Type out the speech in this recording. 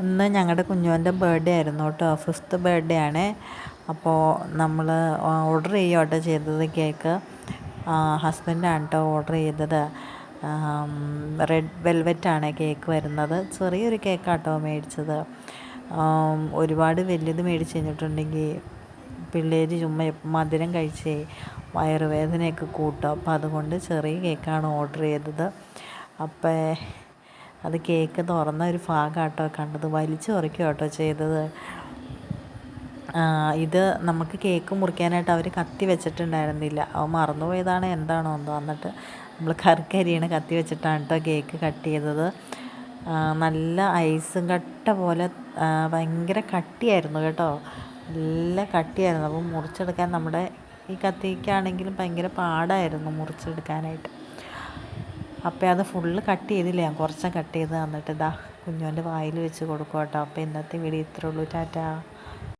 ഇന്ന് ഞങ്ങളുടെ കുഞ്ഞുവിൻ്റെ ബർത്ത്ഡേ ആയിരുന്നു കേട്ടോ, 5th ബർത്ത്ഡേ ആണ്. അപ്പോൾ നമ്മൾ ഓർഡർ ചെയ്യുക ചെയ്തത് കേക്ക്. ഹസ്ബൻഡാണ് കേട്ടോ ഓർഡർ ചെയ്തത്. റെഡ് വെൽവെറ്റാണ് കേക്ക് വരുന്നത്. ചെറിയൊരു കേക്കാട്ടോ മേടിച്ചത്. ഒരുപാട് വലിയത് മേടിച്ച് കഴിഞ്ഞിട്ടുണ്ടെങ്കിൽ പിള്ളേർ ചുമ്മാ മധുരം കഴിച്ചേ വയറുവേദനയൊക്കെ കൂട്ടും. അപ്പോൾ അതുകൊണ്ട് ചെറിയ കേക്കാണ് ഓർഡർ ചെയ്തത്. അപ്പോൾ അത് കേക്ക് തുറന്ന ഒരു ഭാഗമാട്ടോ കണ്ടത്. വലിച്ചു കുറയ്ക്കുക കേട്ടോ ചെയ്തത്. ഇത് നമുക്ക് കേക്ക് മുറിക്കാനായിട്ട് അവർ കത്തി വെച്ചിട്ടുണ്ടായിരുന്നില്ല. അവൻ മറന്നുപോയതാണോ എന്താണോ എന്തോ. എന്നിട്ട് നമ്മൾ കറിക്കരിയണ കത്തി വെച്ചിട്ടാണ് കേട്ടോ കേക്ക് കട്ട് ചെയ്തത്. നല്ല ഐസും കട്ട പോലെ ഭയങ്കര കട്ടിയായിരുന്നു കേട്ടോ, നല്ല കട്ടിയായിരുന്നു. അപ്പം മുറിച്ചെടുക്കാൻ നമ്മുടെ ഈ കത്തിക്കാണെങ്കിലും ഭയങ്കര പാടായിരുന്നു മുറിച്ചെടുക്കാനായിട്ട്. അപ്പോൾ അത് ഫുള്ള് കട്ട് ചെയ്തില്ല, ഞാൻ കുറച്ച് കട്ട് ചെയ്ത്. എന്നിട്ട് ഇതാ കുഞ്ഞുവിൻ്റെ വായിൽ വെച്ച് കൊടുക്കും കേട്ടോ. അപ്പോൾ ഇന്നത്തെ വീഡിയോ ഇത്രേ ഉള്ളൂ. ടാറ്റാ.